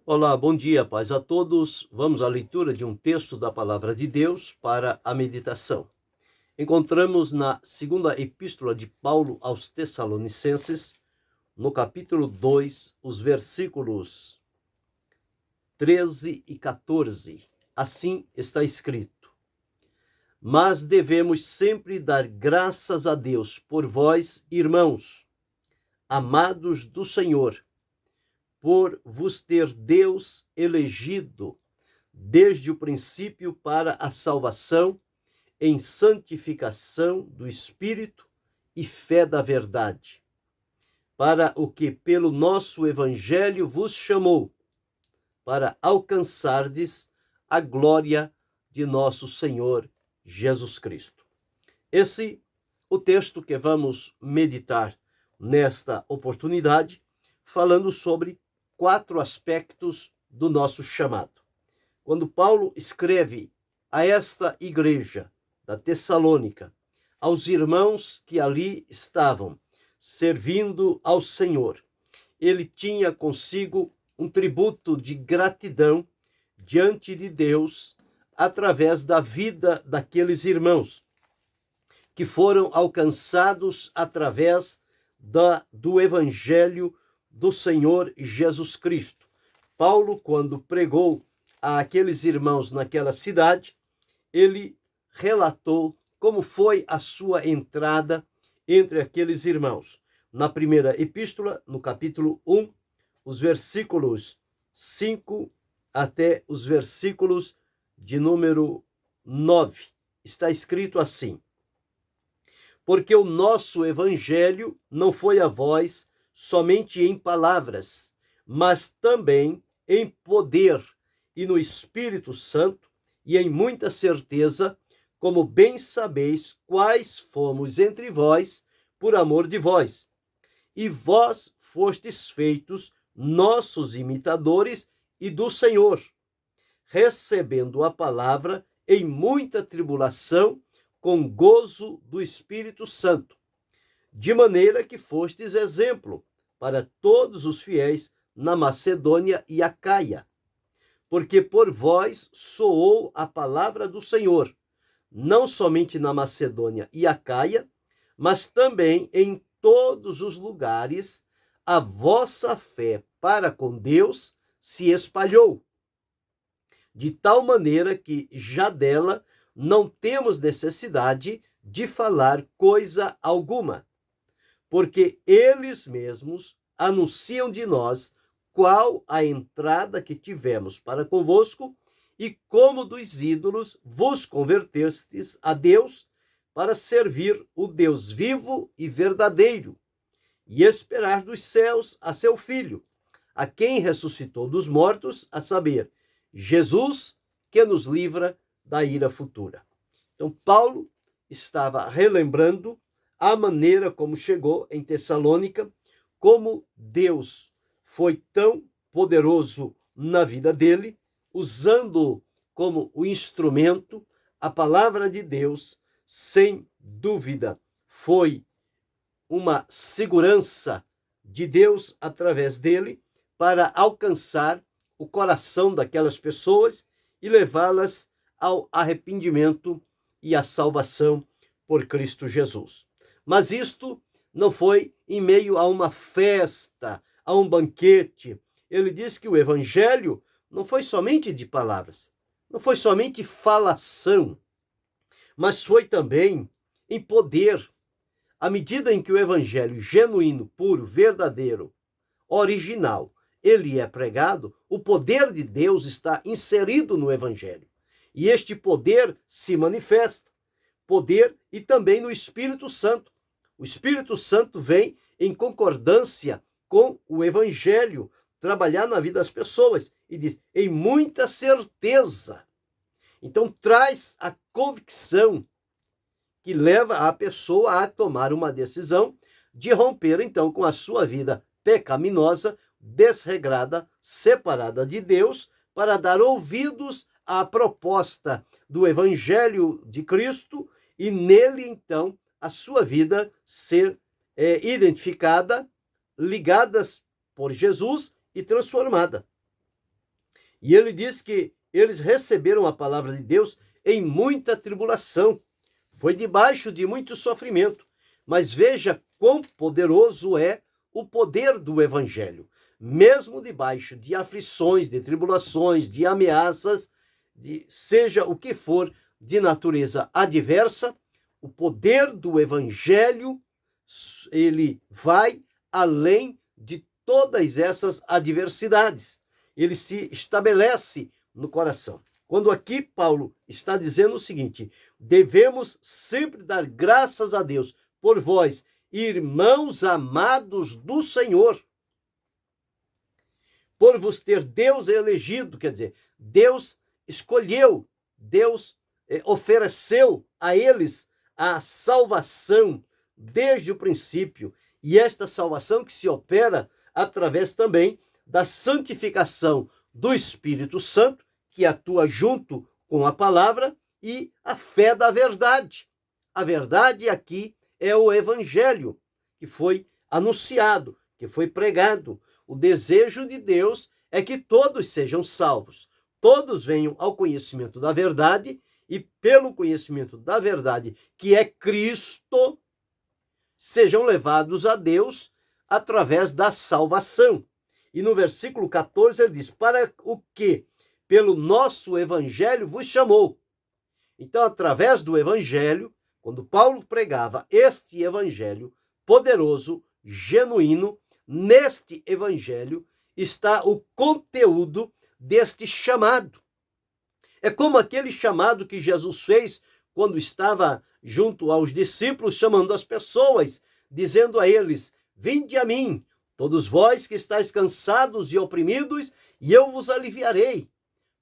Olá, bom dia, paz a todos. Vamos à leitura de um texto da Palavra de Deus para a meditação. Encontramos na segunda epístola de Paulo aos Tessalonicenses, no capítulo 2, os versículos 13 e 14. Assim está escrito: Mas devemos sempre dar graças a Deus por vós, irmãos, amados do Senhor, por vos ter Deus elegido desde o princípio para a salvação, em santificação do Espírito e fé da verdade, para o que pelo nosso Evangelho vos chamou, para alcançardes a glória de nosso Senhor Jesus Cristo. Esse o texto que vamos meditar nesta oportunidade, falando sobre 4 aspectos do nosso chamado. Quando Paulo escreve a esta igreja da Tessalônica, aos irmãos que ali estavam servindo ao Senhor, ele tinha consigo um tributo de gratidão diante de Deus através da vida daqueles irmãos que foram alcançados através do Evangelho do Senhor Jesus Cristo. Paulo, quando pregou àqueles irmãos naquela cidade, ele relatou como foi a sua entrada entre aqueles irmãos. Na primeira epístola, no capítulo 1, os versículos 5 até os versículos de número 9, está escrito assim: Porque o nosso evangelho não foi a vós somente em palavras, mas também em poder e no Espírito Santo e em muita certeza, como bem sabeis quais fomos entre vós por amor de vós. E vós fostes feitos nossos imitadores e do Senhor, recebendo a palavra em muita tribulação, com gozo do Espírito Santo, de maneira que fostes exemplo para todos os fiéis na Macedônia e Acaia, porque por vós soou a palavra do Senhor, não somente na Macedônia e Acaia, mas também em todos os lugares a vossa fé para com Deus se espalhou, de tal maneira que já dela não temos necessidade de falar coisa alguma, porque eles mesmos anunciam de nós qual a entrada que tivemos para convosco e como dos ídolos vos convertestes a Deus para servir o Deus vivo e verdadeiro e esperar dos céus a seu Filho, a quem ressuscitou dos mortos, a saber, Jesus, que nos livra da ira futura. Então, Paulo estava relembrando a maneira como chegou em Tessalônica, como Deus foi tão poderoso na vida dele, usando como o instrumento a palavra de Deus, sem dúvida, foi uma segurança de Deus através dele para alcançar o coração daquelas pessoas e levá-las ao arrependimento e à salvação por Cristo Jesus. Mas isto não foi em meio a uma festa, a um banquete. Ele diz que o evangelho não foi somente de palavras, não foi somente falação, mas foi também em poder. À medida em que o evangelho genuíno, puro, verdadeiro, original, ele é pregado, o poder de Deus está inserido no evangelho. E este poder se manifesta, poder e também no Espírito Santo. O Espírito Santo vem em concordância com o evangelho, trabalhar na vida das pessoas, e diz, em muita certeza. Então traz a convicção que leva a pessoa a tomar uma decisão de romper então com a sua vida pecaminosa, desregrada, separada de Deus, para dar ouvidos à proposta do Evangelho de Cristo e nele então a sua vida ser identificada, ligada por Jesus e transformada. E ele diz que eles receberam a palavra de Deus em muita tribulação. Foi debaixo de muito sofrimento. Mas veja quão poderoso é o poder do evangelho. Mesmo debaixo de aflições, de tribulações, de ameaças, seja o que for de natureza adversa, o poder do evangelho, ele vai além de todas essas adversidades. Ele se estabelece no coração. Quando aqui Paulo está dizendo o seguinte: devemos sempre dar graças a Deus por vós, irmãos amados do Senhor, por vos ter Deus elegido, quer dizer, Deus escolheu, Deus ofereceu a eles a salvação desde o princípio, e esta salvação que se opera através também da santificação do Espírito Santo, que atua junto com a palavra, e a fé da verdade. A verdade aqui é o evangelho que foi anunciado, que foi pregado. O desejo de Deus é que todos sejam salvos, todos venham ao conhecimento da verdade, e pelo conhecimento da verdade, que é Cristo, sejam levados a Deus através da salvação. E no versículo 14 ele diz: para o que pelo nosso evangelho vos chamou. Então, através do evangelho, quando Paulo pregava este evangelho poderoso, genuíno, neste evangelho está o conteúdo deste chamado. É como aquele chamado que Jesus fez quando estava junto aos discípulos, chamando as pessoas, dizendo a eles: vinde a mim, todos vós que estáis cansados e oprimidos, e eu vos aliviarei.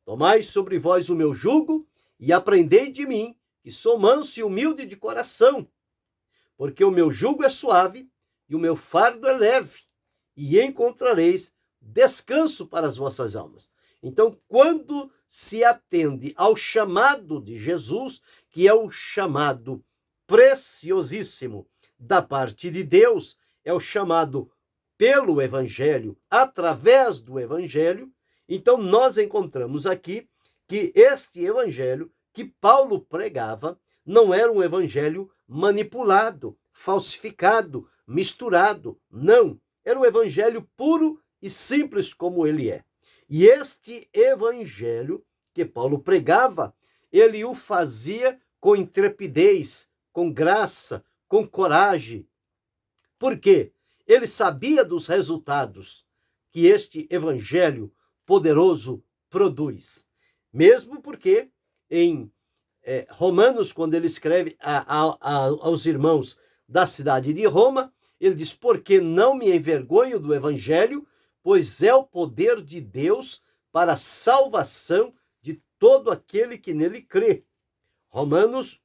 Tomai sobre vós o meu jugo e aprendei de mim, que sou manso e humilde de coração, porque o meu jugo é suave e o meu fardo é leve, e encontrareis descanso para as vossas almas. Então, quando se atende ao chamado de Jesus, que é o chamado preciosíssimo da parte de Deus, é o chamado pelo evangelho, através do evangelho, então nós encontramos aqui que este evangelho que Paulo pregava não era um evangelho manipulado, falsificado, misturado. Não, era um evangelho puro e simples como ele é. E este evangelho que Paulo pregava, ele o fazia com intrepidez, com graça, com coragem. Por quê? Ele sabia dos resultados que este evangelho poderoso produz. Mesmo porque em Romanos, quando ele escreve aos irmãos da cidade de Roma, ele diz: porque não me envergonho do evangelho, pois é o poder de Deus para a salvação de todo aquele que nele crê. Romanos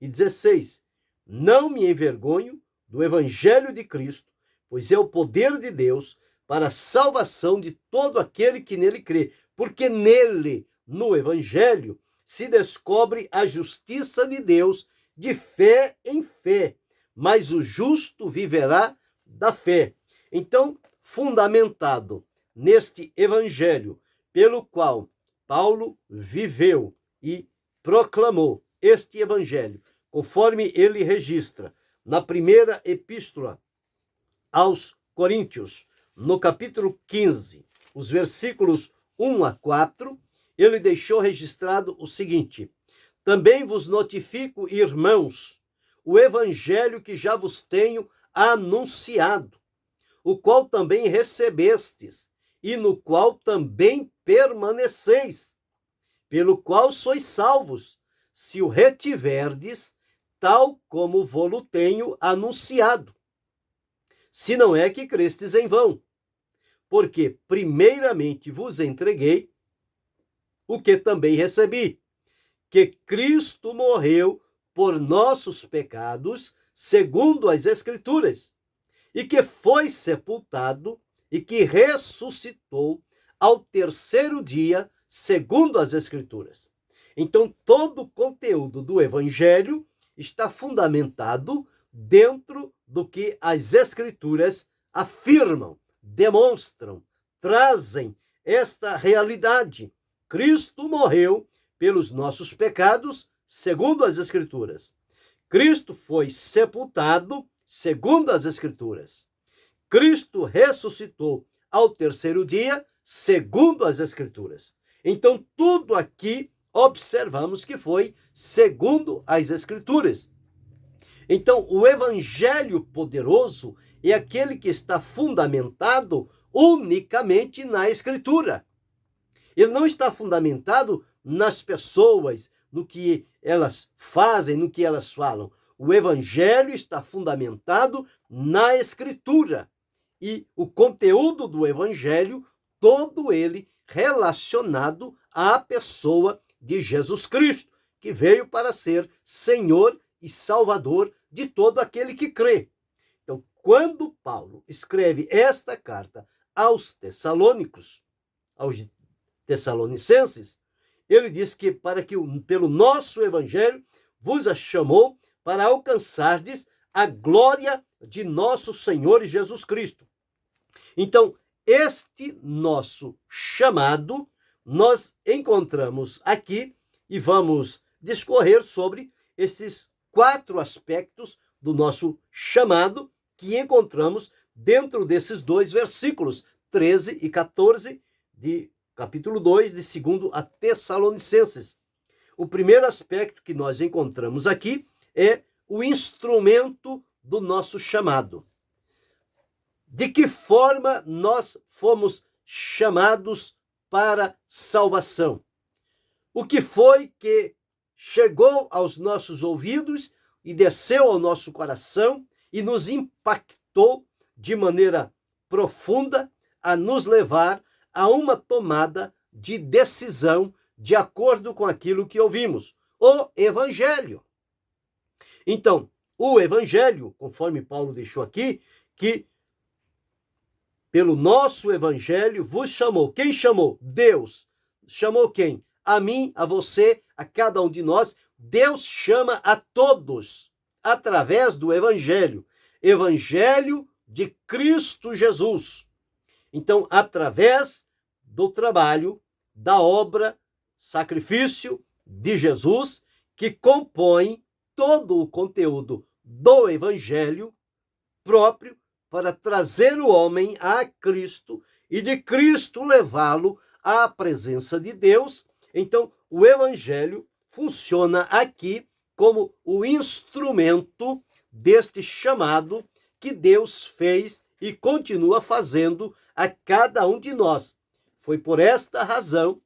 1:16. Não me envergonho do evangelho de Cristo, pois é o poder de Deus para a salvação de todo aquele que nele crê, porque nele, no evangelho, se descobre a justiça de Deus de fé em fé, mas o justo viverá da fé. Então, fundamentado neste evangelho pelo qual Paulo viveu e proclamou este evangelho, conforme ele registra na primeira epístola aos Coríntios, no capítulo 15, os versículos 1-4, ele deixou registrado o seguinte: também vos notifico, irmãos, o evangelho que já vos tenho anunciado, o qual também recebestes, e no qual também permaneceis, pelo qual sois salvos, se o retiverdes, tal como vô-lo tenho anunciado. Se não é que crestes em vão, porque primeiramente vos entreguei o que também recebi, que Cristo morreu por nossos pecados, segundo as Escrituras, e que foi sepultado e que ressuscitou ao terceiro dia, segundo as Escrituras. Então, todo o conteúdo do Evangelho está fundamentado dentro do que as Escrituras afirmam, demonstram, trazem esta realidade. Cristo morreu pelos nossos pecados, segundo as Escrituras. Cristo foi sepultado, segundo as Escrituras. Cristo ressuscitou ao terceiro dia, segundo as Escrituras. Então, tudo aqui observamos que foi segundo as Escrituras. Então, o evangelho poderoso é aquele que está fundamentado unicamente na Escritura. Ele não está fundamentado nas pessoas, no que elas fazem, no que elas falam. O evangelho está fundamentado na Escritura. E o conteúdo do evangelho, todo ele relacionado à pessoa de Jesus Cristo, que veio para ser Senhor e Salvador de todo aquele que crê. Então, quando Paulo escreve esta carta aos Tessalônicos, aos Tessalonicenses, ele diz que pelo nosso evangelho vos chamou para alcançardes a glória de nosso Senhor Jesus Cristo. Então, este nosso chamado, nós encontramos aqui e vamos discorrer sobre estes 4 aspectos do nosso chamado que encontramos dentro desses 2 versículos, 13 e 14 de capítulo 2 de 2 a Tessalonicenses. O primeiro aspecto que nós encontramos aqui é o instrumento do nosso chamado. De que forma nós fomos chamados para salvação? O que foi que chegou aos nossos ouvidos e desceu ao nosso coração e nos impactou de maneira profunda a nos levar a uma tomada de decisão de acordo com aquilo que ouvimos? O Evangelho. Então, o Evangelho, conforme Paulo deixou aqui, que pelo nosso Evangelho vos chamou. Quem chamou? Deus. Chamou quem? A mim, a você, a cada um de nós. Deus chama a todos através do Evangelho. Evangelho de Cristo Jesus. Então, através do trabalho, da obra, sacrifício de Jesus, que compõe todo o conteúdo do Evangelho próprio para trazer o homem a Cristo e de Cristo levá-lo à presença de Deus. Então, o Evangelho funciona aqui como o instrumento deste chamado que Deus fez e continua fazendo a cada um de nós. Foi por esta razão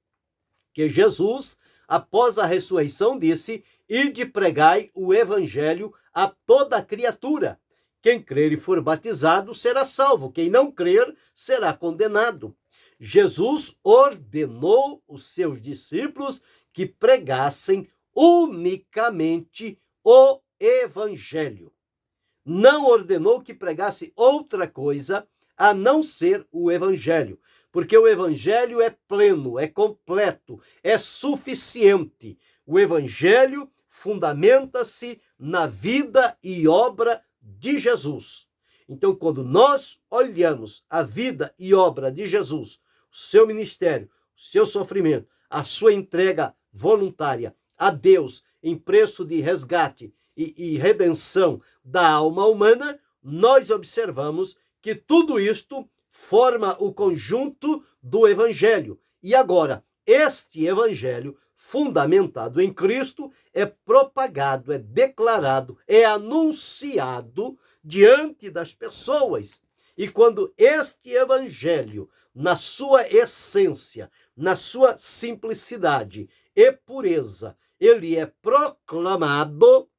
que Jesus, após a ressurreição, disse: ide pregai o Evangelho a toda criatura. Quem crer e for batizado será salvo, quem não crer será condenado. Jesus ordenou os seus discípulos que pregassem unicamente o Evangelho. Não ordenou que pregasse outra coisa a não ser o Evangelho, porque o Evangelho é pleno, é completo, é suficiente. O Evangelho fundamenta-se na vida e obra de Jesus. Então, quando nós olhamos a vida e obra de Jesus, o seu ministério, o seu sofrimento, a sua entrega voluntária a Deus em preço de resgate e redenção da alma humana, nós observamos que tudo isto forma o conjunto do Evangelho. E agora, este Evangelho, fundamentado em Cristo, é propagado, é declarado, é anunciado diante das pessoas. E quando este Evangelho, na sua essência, na sua simplicidade e pureza, ele é proclamado,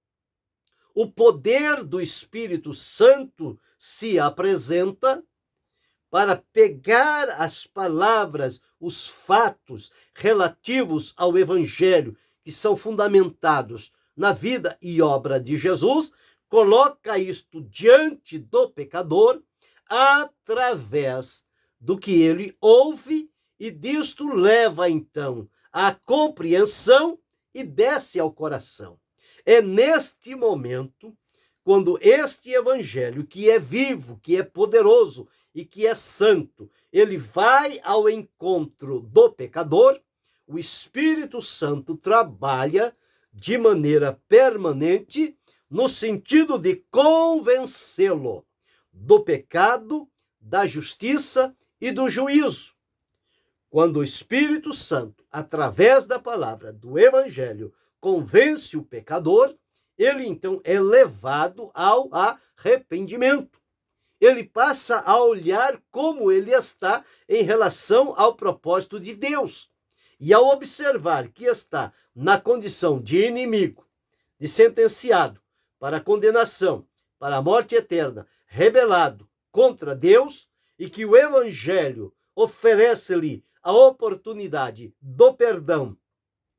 o poder do Espírito Santo se apresenta para pegar as palavras, os fatos relativos ao Evangelho, que são fundamentados na vida e obra de Jesus, coloca isto diante do pecador através do que ele ouve e disto leva então à compreensão e desce ao coração. É neste momento, quando este Evangelho, que é vivo, que é poderoso, e que é santo. Ele vai ao encontro do pecador, o Espírito Santo trabalha de maneira permanente no sentido de convencê-lo do pecado, da justiça e do juízo. Quando o Espírito Santo, através da palavra do Evangelho, convence o pecador, ele então é levado ao arrependimento. Ele passa a olhar como ele está em relação ao propósito de Deus. E ao observar que está na condição de inimigo, de sentenciado para a condenação, para a morte eterna, rebelado contra Deus, e que o Evangelho oferece-lhe a oportunidade do perdão,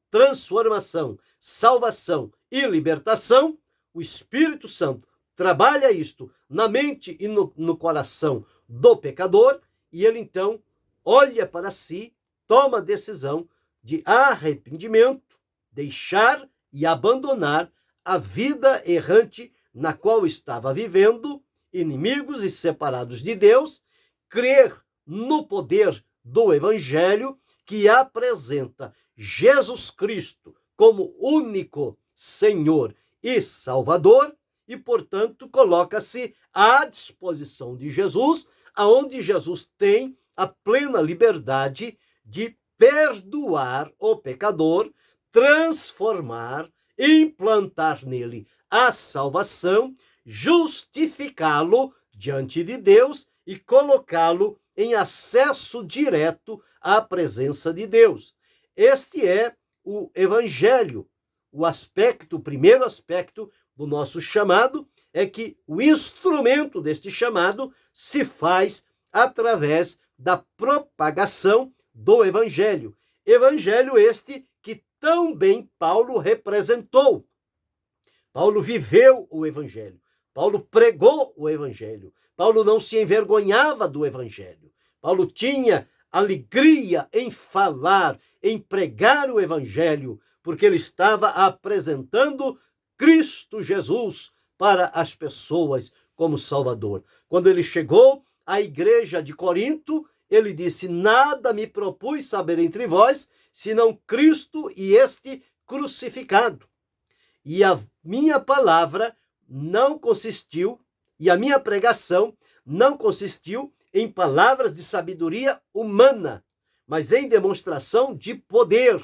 transformação, salvação e libertação, o Espírito Santo trabalha isto na mente e no coração do pecador, e ele então olha para si, toma a decisão de arrependimento, deixar e abandonar a vida errante na qual estava vivendo, inimigos e separados de Deus, crer no poder do Evangelho, que apresenta Jesus Cristo como único Senhor e Salvador, e, portanto, coloca-se à disposição de Jesus, aonde Jesus tem a plena liberdade de perdoar o pecador, transformar, implantar nele a salvação, justificá-lo diante de Deus e colocá-lo em acesso direto à presença de Deus. Este é o Evangelho. O primeiro aspecto do nosso chamado é que o instrumento deste chamado se faz através da propagação do Evangelho. Evangelho este que tão bem Paulo representou. Paulo viveu o Evangelho. Paulo pregou o Evangelho. Paulo não se envergonhava do Evangelho. Paulo tinha alegria em falar, em pregar o Evangelho, porque ele estava apresentando Cristo Jesus para as pessoas como Salvador. Quando ele chegou à igreja de Corinto, ele disse: nada me propus saber entre vós, senão Cristo e este crucificado. E a minha palavra não consistiu, e a minha pregação não consistiu em palavras de sabedoria humana, mas em demonstração de poder,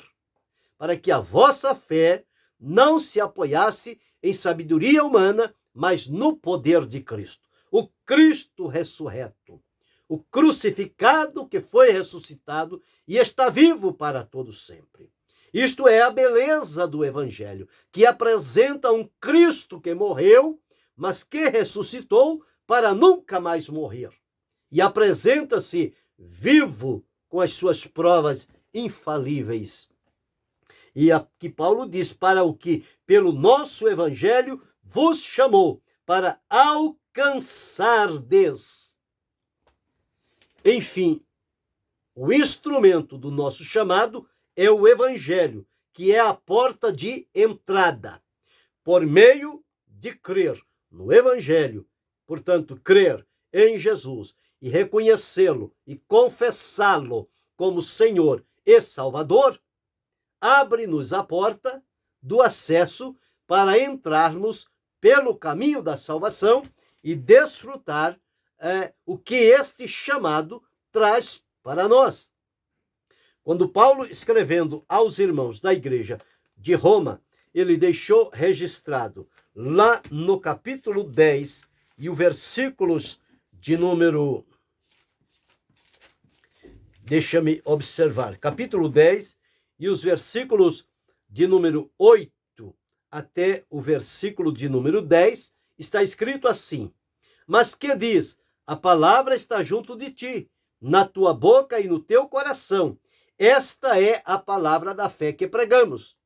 para que a vossa fé não se apoiasse em sabedoria humana, mas no poder de Cristo. O Cristo ressurreto, o crucificado que foi ressuscitado e está vivo para todo sempre. Isto é a beleza do Evangelho, que apresenta um Cristo que morreu, mas que ressuscitou para nunca mais morrer. E apresenta-se vivo com as suas provas infalíveis. E aqui Paulo diz: para o que pelo nosso Evangelho vos chamou, para alcançardes. Enfim, o instrumento do nosso chamado é o Evangelho, que é a porta de entrada. Por meio de crer no Evangelho, portanto, crer em Jesus e reconhecê-lo e confessá-lo como Senhor e Salvador, abre-nos a porta do acesso para entrarmos pelo caminho da salvação e desfrutar o que este chamado traz para nós. Quando Paulo, escrevendo aos irmãos da igreja de Roma, ele deixou registrado lá no capítulo 10 e o versículos de número... Deixa-me observar. Capítulo 10 e os versículos de número 8 até o versículo de número 10, está escrito assim: mas que diz? A palavra está junto de ti, na tua boca e no teu coração. Esta é a palavra da fé que pregamos.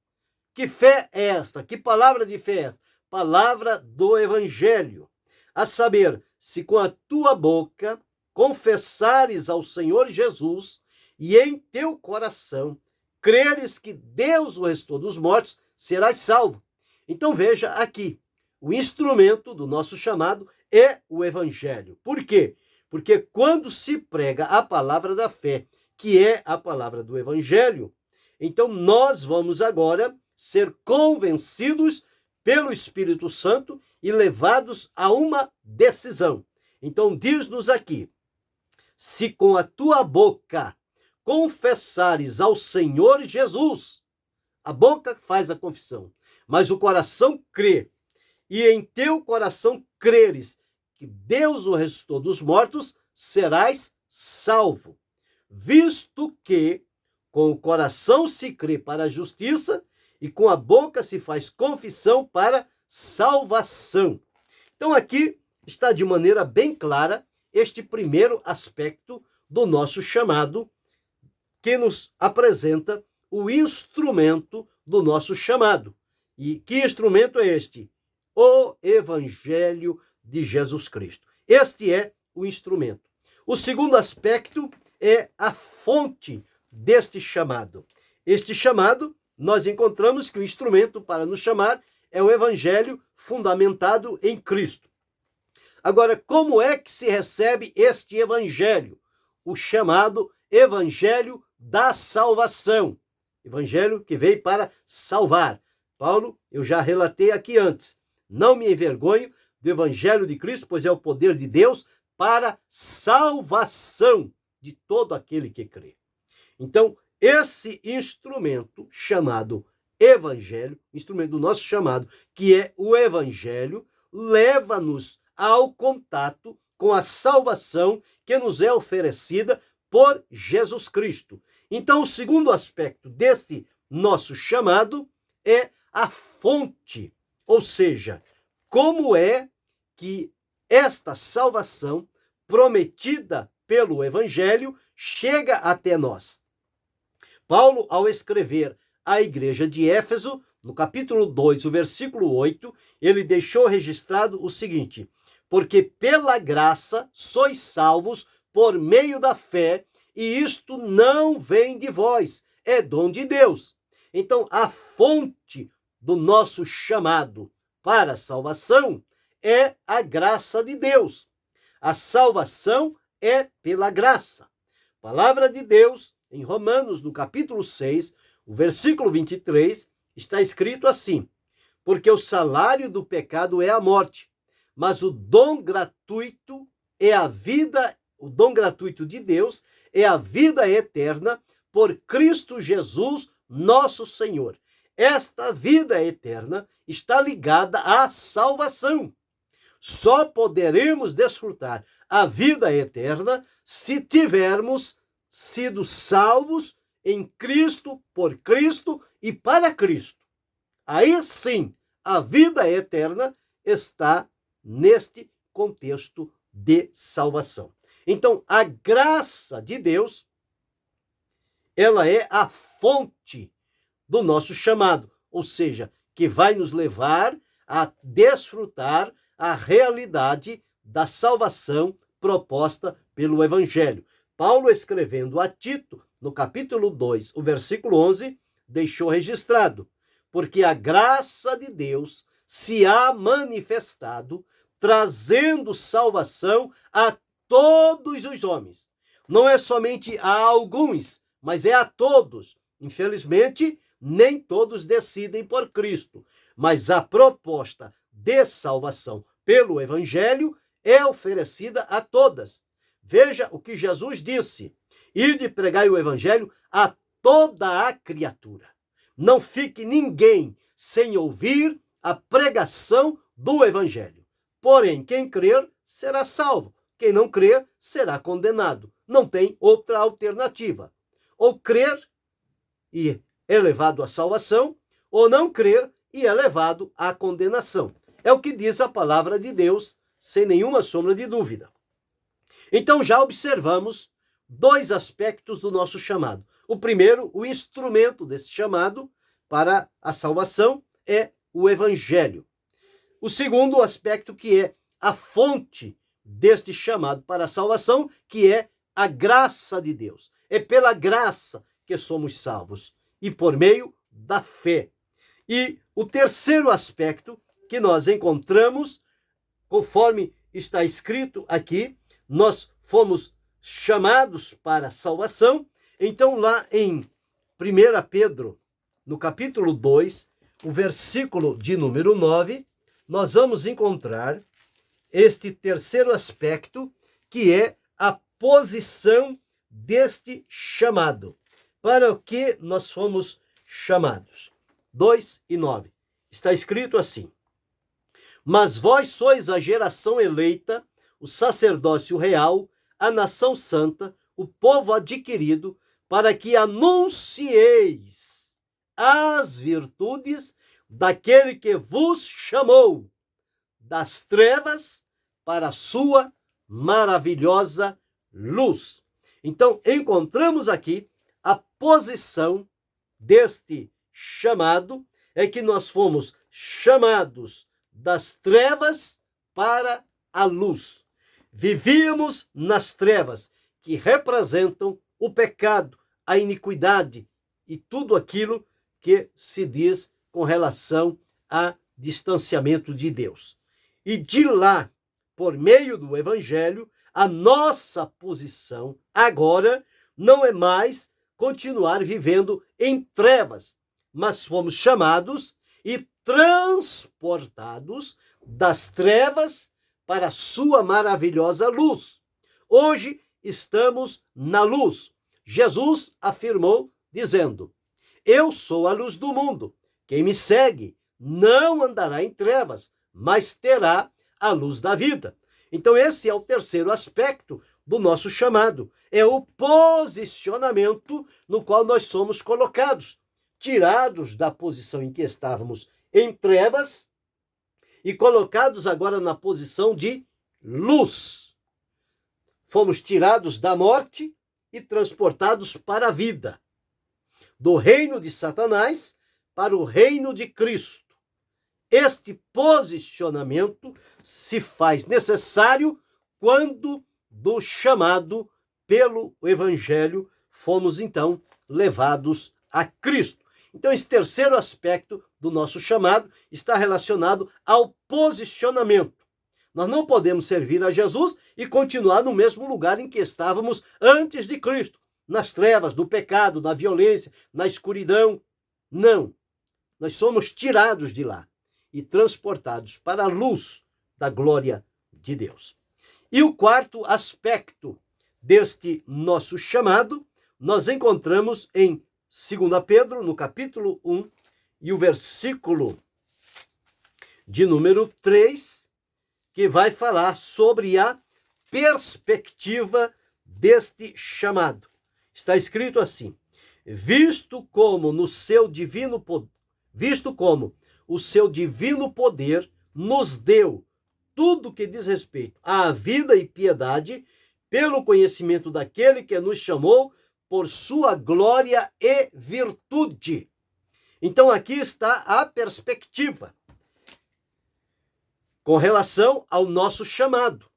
Que fé é esta? Que palavra de fé é esta? Palavra do Evangelho. A saber, se com a tua boca confessares ao Senhor Jesus e em teu coração creres que Deus o restou dos mortos, serás salvo. Então veja aqui, o instrumento do nosso chamado é o Evangelho. Por quê? Porque quando se prega a palavra da fé, que é a palavra do Evangelho, então nós vamos agora ser convencidos pelo Espírito Santo e levados a uma decisão. Então diz-nos aqui: se com a tua boca confessares ao Senhor Jesus, a boca faz a confissão, mas o coração crê, e em teu coração creres que Deus o ressuscitou dos mortos, serás salvo. Visto que com o coração se crê para a justiça e com a boca se faz confissão para salvação. Então aqui está de maneira bem clara este primeiro aspecto do nosso chamado, que nos apresenta o instrumento do nosso chamado. E que instrumento é este? O Evangelho de Jesus Cristo. Este é o instrumento. O segundo aspecto é a fonte deste chamado. Este chamado, nós encontramos que o instrumento para nos chamar é o Evangelho fundamentado em Cristo. Agora, como é que se recebe este Evangelho? O chamado Evangelho da salvação. Evangelho que veio para salvar. Paulo, eu já relatei aqui antes. Não me envergonho do Evangelho de Cristo, pois é o poder de Deus para salvação de todo aquele que crê. Então, esse instrumento chamado Evangelho, instrumento do nosso chamado, que é o Evangelho, leva-nos ao contato com a salvação que nos é oferecida por Jesus Cristo. Então, o segundo aspecto deste nosso chamado é a fonte, ou seja, como é que esta salvação prometida pelo Evangelho chega até nós. Paulo, ao escrever à igreja de Éfeso, no capítulo 2, o versículo 8, ele deixou registrado o seguinte: porque pela graça sois salvos por meio da fé, e isto não vem de vós, é dom de Deus. Então, a fonte do nosso chamado para a salvação é a graça de Deus. A salvação é pela graça. A palavra de Deus, em Romanos, no capítulo 6, o versículo 23, está escrito assim: porque o salário do pecado é a morte, mas o dom gratuito é a vida, o dom gratuito de Deus é a vida eterna por Cristo Jesus, nosso Senhor. Esta vida eterna está ligada à salvação. Só poderemos desfrutar a vida eterna se tivermos sido salvos em Cristo, por Cristo e para Cristo. Aí sim, a vida eterna está neste contexto de salvação. Então, a graça de Deus, ela é a fonte do nosso chamado, ou seja, que vai nos levar a desfrutar a realidade da salvação proposta pelo Evangelho. Paulo, escrevendo a Tito, no capítulo 2, o versículo 11, deixou registrado: porque a graça de Deus se há manifestado, trazendo salvação a todos os homens. Não é somente a alguns, mas é a todos. Infelizmente, nem todos decidem por Cristo, mas a proposta de salvação pelo Evangelho é oferecida a todas. Veja o que Jesus disse: ide pregai o Evangelho a toda a criatura. Não fique ninguém sem ouvir a pregação do Evangelho. Porém, quem crer será salvo. Quem não crer será condenado. Não tem outra alternativa. Ou crer e é levado à salvação, ou não crer e é levado à condenação. É o que diz a palavra de Deus, sem nenhuma sombra de dúvida. Então já observamos dois aspectos do nosso chamado. O primeiro, o instrumento desse chamado para a salvação é o Evangelho. O segundo aspecto, que é a fonte deste chamado para a salvação, que é a graça de Deus. É pela graça que somos salvos e por meio da fé. E o terceiro aspecto que nós encontramos, conforme está escrito aqui, nós fomos chamados para a salvação, então lá em 1 Pedro, no capítulo 2, o versículo de número 9, nós vamos encontrar este terceiro aspecto, que é a posição deste chamado. Para o que nós fomos chamados? 2 e 9. Está escrito assim: mas vós sois a geração eleita, o sacerdócio real, a nação santa, o povo adquirido, para que anuncieis as virtudes daquele que vos chamou das trevas para a sua maravilhosa luz. Então, encontramos aqui a posição deste chamado, é que nós fomos chamados das trevas para a luz. Vivíamos nas trevas, que representam o pecado, a iniquidade e tudo aquilo que se diz com relação a distanciamento de Deus. E de lá, por meio do Evangelho, a nossa posição agora não é mais continuar vivendo em trevas, mas fomos chamados e transportados das trevas para a sua maravilhosa luz. Hoje estamos na luz. Jesus afirmou dizendo: eu sou a luz do mundo. Quem me segue não andará em trevas, mas terá a luz da vida. Então esse é o terceiro aspecto do nosso chamado. É o posicionamento no qual nós somos colocados, tirados da posição em que estávamos em trevas e colocados agora na posição de luz. Fomos tirados da morte e transportados para a vida, do reino de Satanás para o reino de Cristo. Este posicionamento se faz necessário quando do chamado pelo Evangelho fomos então levados a Cristo. Então esse terceiro aspecto do nosso chamado está relacionado ao posicionamento. Nós não podemos servir a Jesus e continuar no mesmo lugar em que estávamos antes de Cristo, nas trevas, no pecado, na violência, na escuridão. Não. Nós somos tirados de lá e transportados para a luz da glória de Deus. E o quarto aspecto deste nosso chamado, nós encontramos em 2 Pedro, no capítulo 1, e o versículo de número 3, que vai falar sobre a perspectiva deste chamado. Está escrito assim: visto como o seu divino poder nos deu tudo que diz respeito à vida e piedade, pelo conhecimento daquele que nos chamou por sua glória e virtude. Então aqui está a perspectiva com relação ao nosso chamado.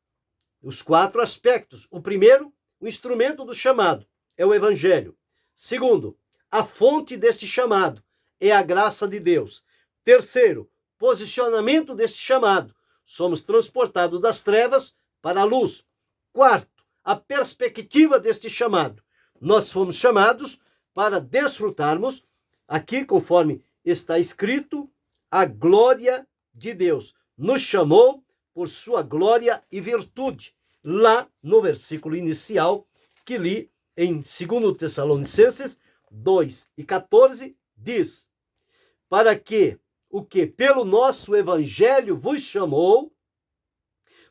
Os 4 aspectos. O primeiro, o instrumento do chamado, é o Evangelho. Segundo, a fonte deste chamado é a graça de Deus. Terceiro, posicionamento deste chamado. Somos transportados das trevas para a luz. Quarto, a perspectiva deste chamado. Nós fomos chamados para desfrutarmos, aqui conforme está escrito, a glória de Deus. Nos chamou por sua glória e virtude. Lá no versículo inicial que li em 2 Tessalonicenses 2 e 14, diz: para que o que pelo nosso evangelho vos chamou,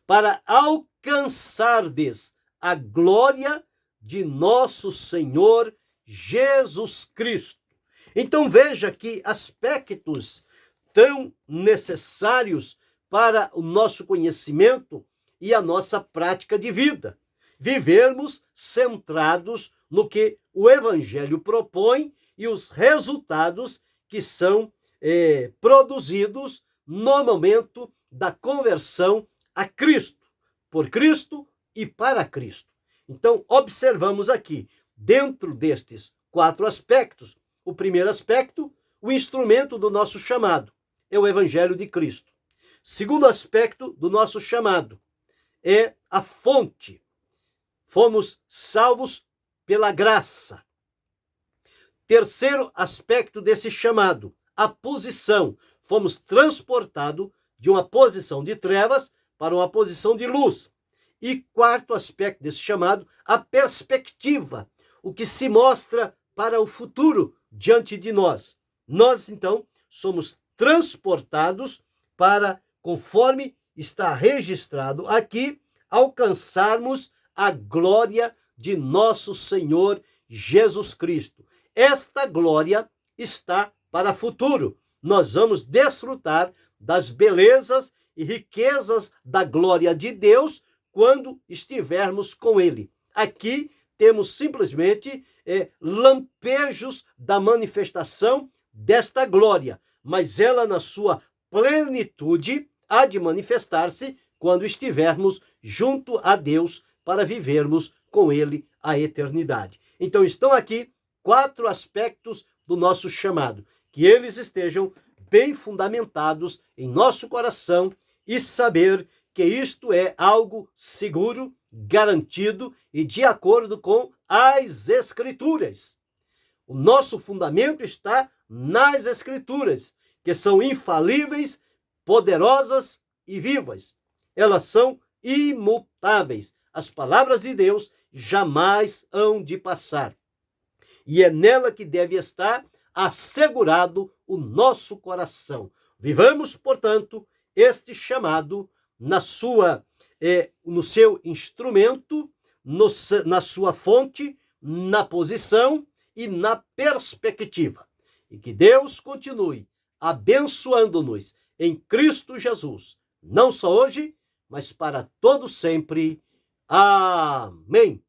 para alcançardes a glória de nosso Senhor Jesus Cristo. Então veja que aspectos tão necessários para o nosso conhecimento e a nossa prática de vida. Vivermos centrados no que o Evangelho propõe e os resultados que são produzidos no momento da conversão a Cristo, por Cristo e para Cristo. Então, observamos aqui, dentro destes 4 aspectos, o primeiro aspecto, o instrumento do nosso chamado, é o Evangelho de Cristo. Segundo aspecto do nosso chamado, é a fonte fomos salvos pela graça. Terceiro aspecto desse chamado, a posição. Fomos transportados de uma posição de trevas para uma posição de luz. E quarto aspecto desse chamado, a perspectiva, o que se mostra para o futuro diante de nós. Nós, então, somos transportados para, conforme está registrado aqui, alcançarmos a glória de nosso Senhor Jesus Cristo. Esta glória está para o futuro. Nós vamos desfrutar das belezas e riquezas da glória de Deus quando estivermos com Ele. Aqui temos simplesmente lampejos da manifestação desta glória, mas ela na sua plenitude há de manifestar-se quando estivermos junto a Deus para vivermos com Ele a eternidade. Então estão aqui 4 aspectos do nosso chamado, que eles estejam bem fundamentados em nosso coração e saber que isto é algo seguro, garantido e de acordo com as Escrituras. O nosso fundamento está nas Escrituras, que são infalíveis, poderosas e vivas. Elas são imutáveis. As palavras de Deus jamais hão de passar. E é nela que deve estar assegurado o nosso coração. Vivamos, portanto, este chamado no seu instrumento, na sua fonte, na posição e na perspectiva. E que Deus continue abençoando-nos em Cristo Jesus, não só hoje, mas para todo sempre. Amém.